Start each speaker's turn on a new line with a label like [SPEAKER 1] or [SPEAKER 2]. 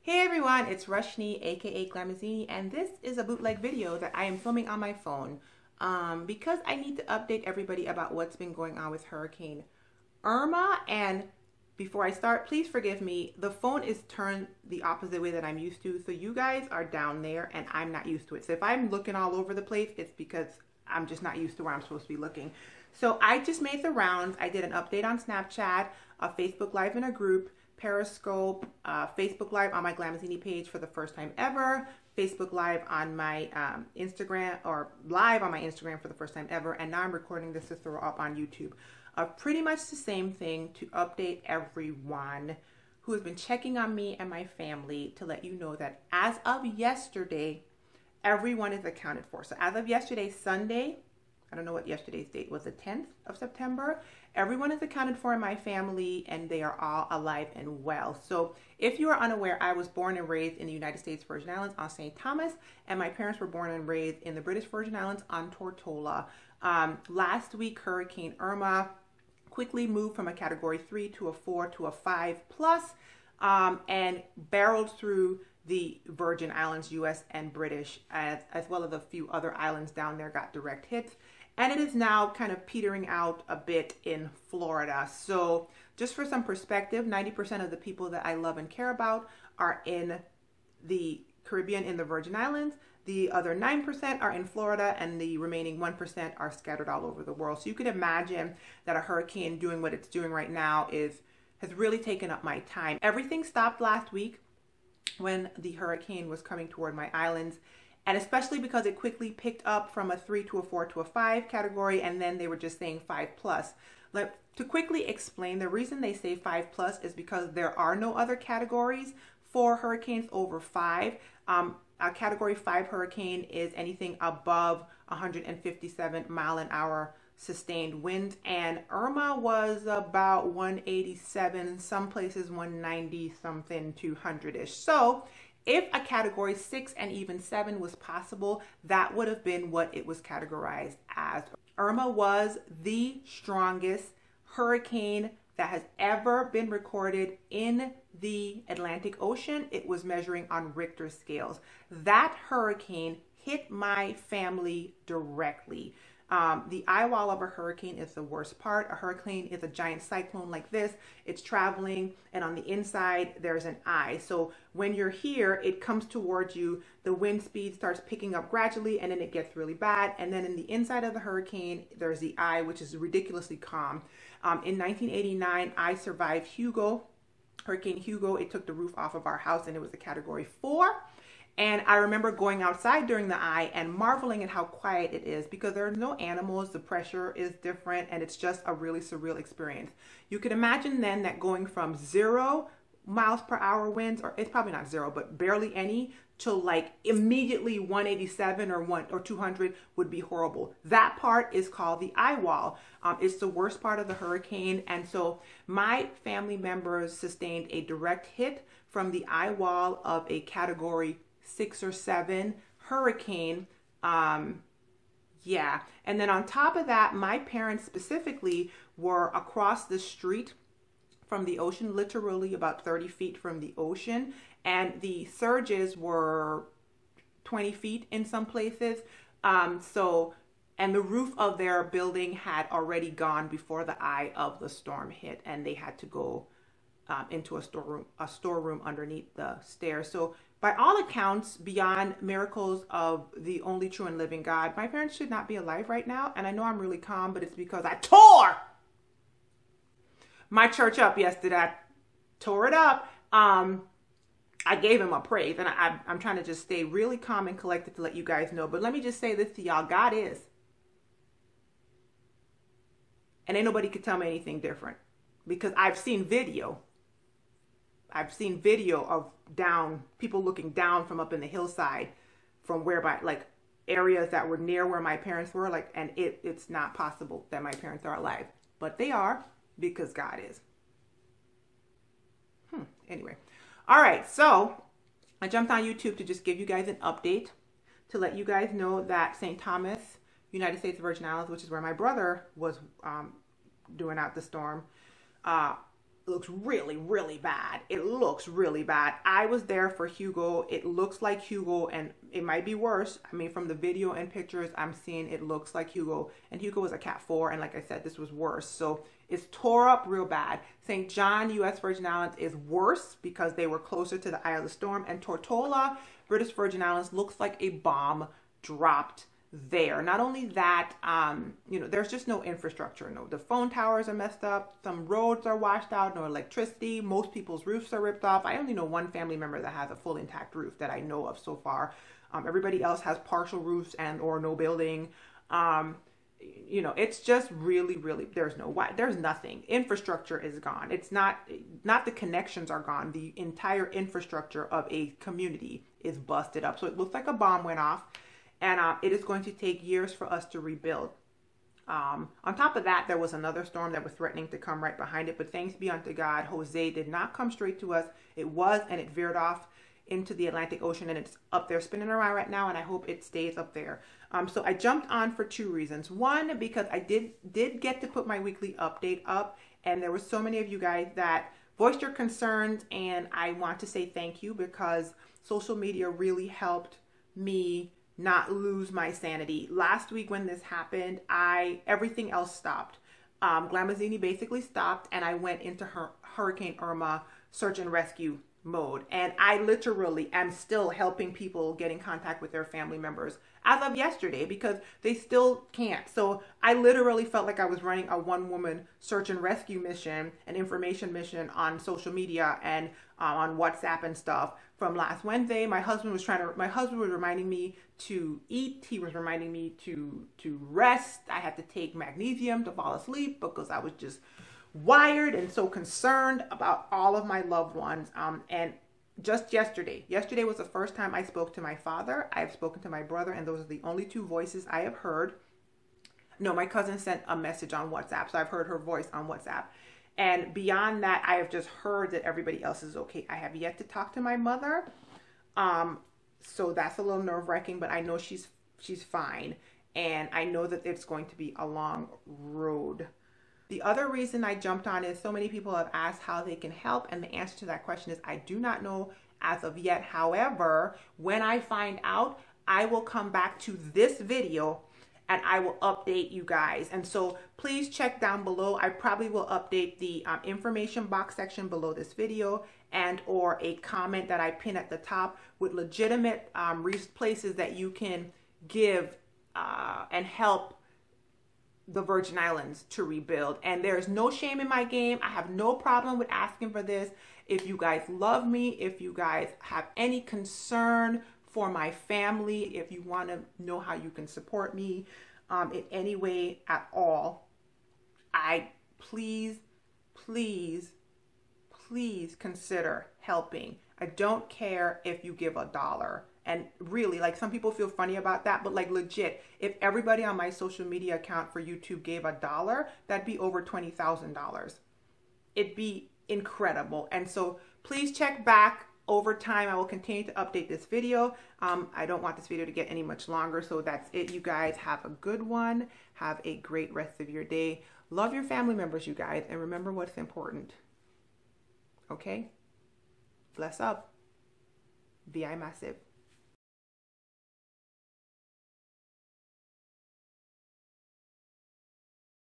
[SPEAKER 1] Hey everyone, it's Rushni, aka Glamazini, and this is a bootleg video that I am filming on my phone because I need to update everybody about what's been going on with Hurricane Irma. And before I start, please forgive me, the phone is turned the opposite way that I'm used to, so you guys are down there and I'm not used to it. So if I'm looking all over the place, it's because I'm just not used to where I'm supposed to be looking. So I just made the rounds. I did an update on Snapchat, a Facebook Live in a group, Periscope, Facebook Live on my Glamazini page for the first time ever, Facebook Live on my Instagram, or live on my Instagram for the first time ever, and now I'm recording this to throw up on YouTube. Pretty much the same thing to update everyone who has been checking on me and my family to let you know that as of yesterday, everyone is accounted for. So as of yesterday, Sunday, I don't know what yesterday's date was, the 10th of September. Everyone is accounted for in my family and they are all alive and well. So if you are unaware, I was born and raised in the United States Virgin Islands on St. Thomas, and my parents were born and raised in the British Virgin Islands on Tortola. Last week, Hurricane Irma quickly moved from a Category 3 to a 4 to a 5 plus, and barreled through the Virgin Islands, US and British, as well as a few other islands down there got direct hits. And it is now kind of petering out a bit in Florida. So just for some perspective, 90% of the people that I love and care about are in the Caribbean, in the Virgin Islands. The other 9% are in Florida, and the remaining 1% are scattered all over the world. So you can imagine that a hurricane doing what it's doing right now has really taken up my time. Everything stopped last week when the hurricane was coming toward my islands, and especially because it quickly picked up from a 3 to a 4 to a 5 category, and then they were just saying 5 plus. To quickly explain, the reason they say 5 plus is because there are no other categories for hurricanes over 5. A Category 5 hurricane is anything above 157 mile an hour sustained winds, and Irma was about 187, some places 190 something, 200-ish. So if a Category 6 and even 7 was possible, that would have been what it was categorized as. Irma was the strongest hurricane that has ever been recorded in the Atlantic Ocean. It was measuring on Richter scales. That hurricane hit my family directly. The eye wall of a hurricane is the worst part. A hurricane is a giant cyclone like this. It's traveling, and on the inside, there's an eye. So when you're here, it comes towards you, the wind speed starts picking up gradually, and then it gets really bad. And then in the inside of the hurricane, there's the eye, which is ridiculously calm. In 1989, I survived Hurricane Hugo. It took the roof off of our house, and it was a Category 4. And I remember going outside during the eye and marveling at how quiet it is, because there are no animals, the pressure is different, and it's just a really surreal experience. You can imagine then that going from 0 miles per hour winds, or it's probably not 0, but barely any, to like immediately 187 or 200 would be horrible. That part is called the eye wall. It's the worst part of the hurricane. And so my family members sustained a direct hit from the eye wall of a Category 6 or 7 hurricane. Yeah. And then on top of that, my parents specifically were across the street from the ocean, literally about 30 feet from the ocean. And the surges were 20 feet in some places. And the roof of their building had already gone before the eye of the storm hit, and they had to go into a storeroom underneath the stairs. So by all accounts, beyond miracles of the only true and living God, my parents should not be alive right now. And I know I'm really calm, but it's because I tore my church up yesterday. I tore it up. I gave him a praise, and I'm trying to just stay really calm and collected to let you guys know. But let me just say this to y'all: God is. And ain't nobody could tell me anything different, because I've seen video. I've seen video of people looking down from up in the hillside from whereby, like, areas that were near where my parents were, like, and it's not possible that my parents are alive, but they are, because God is. Anyway. All right. So I jumped on YouTube to just give you guys an update, to let you guys know that St. Thomas, United States Virgin Islands, which is where my brother was doing out the storm, It looks really, really bad. It looks really bad. I was there for Hugo. It looks like Hugo, and it might be worse. I mean, from the video and pictures I'm seeing, it looks like Hugo. And Hugo was a cat 4, and like I said, this was worse. So it's tore up real bad. St. John, U.S. Virgin Islands is worse because they were closer to the eye of the storm. And Tortola, British Virgin Islands, looks like a bomb dropped there. Not only that, you know, there's just no infrastructure. No, the phone towers are messed up. Some roads are washed out. No electricity. Most people's roofs are ripped off. I only know one family member that has a full intact roof that I know of so far. Everybody else has partial roofs and or no building. You know, it's just really, really, there's nothing. Infrastructure is gone. It's not the connections are gone. The entire infrastructure of a community is busted up. So it looks like a bomb went off. And it is going to take years for us to rebuild. On top of that, there was another storm that was threatening to come right behind it. But thanks be unto God, Jose did not come straight to us. It was, and it veered off into the Atlantic Ocean. And it's up there spinning around right now. And I hope it stays up there. So I jumped on for 2 reasons. One, because I did get to put my weekly update up. And there were so many of you guys that voiced your concerns. And I want to say thank you, because social media really helped me not lose my sanity. Last week when this happened, everything else stopped. Glamazini basically stopped, and I went into Hurricane Irma search and rescue mode. And I literally am still helping people get in contact with their family members as of yesterday, because they still can't. So I literally felt like I was running a one-woman search and rescue mission, an information mission on social media and on WhatsApp and stuff from last Wednesday. My husband was reminding me to eat. He was reminding me to rest. I had to take magnesium to fall asleep because I was just wired and so concerned about all of my loved ones. And just yesterday was the first time I spoke to my father. I have spoken to my brother, and those are the only 2 voices I have heard. No, my cousin sent a message on WhatsApp, so I've heard her voice on WhatsApp. And beyond that, I have just heard that everybody else is okay. I have yet to talk to my mother. So that's a little nerve-wracking, but I know she's fine. And I know that it's going to be a long road. The other reason I jumped on is so many people have asked how they can help. And the answer to that question is I do not know as of yet. However, when I find out, I will come back to this video and I will update you guys. And so please check down below. I probably will update the information box section below this video, and or a comment that I pin at the top with legitimate places that you can give and help the Virgin Islands to rebuild. And there's no shame in my game. I have no problem with asking for this. If you guys love me, if you guys have any concern for my family, if you want to know how you can support me in any way at all, please consider helping. I don't care if you give $1. And really, like, some people feel funny about that, but like legit, if everybody on my social media account for YouTube gave $1, that'd be over $20,000. It'd be incredible. And so please check back. Over time, I will continue to update this video. I don't want this video to get any much longer. So that's it, you guys. Have a good one. Have a great rest of your day. Love your family members, you guys. And remember what's important. Okay? Bless up. VI Massive.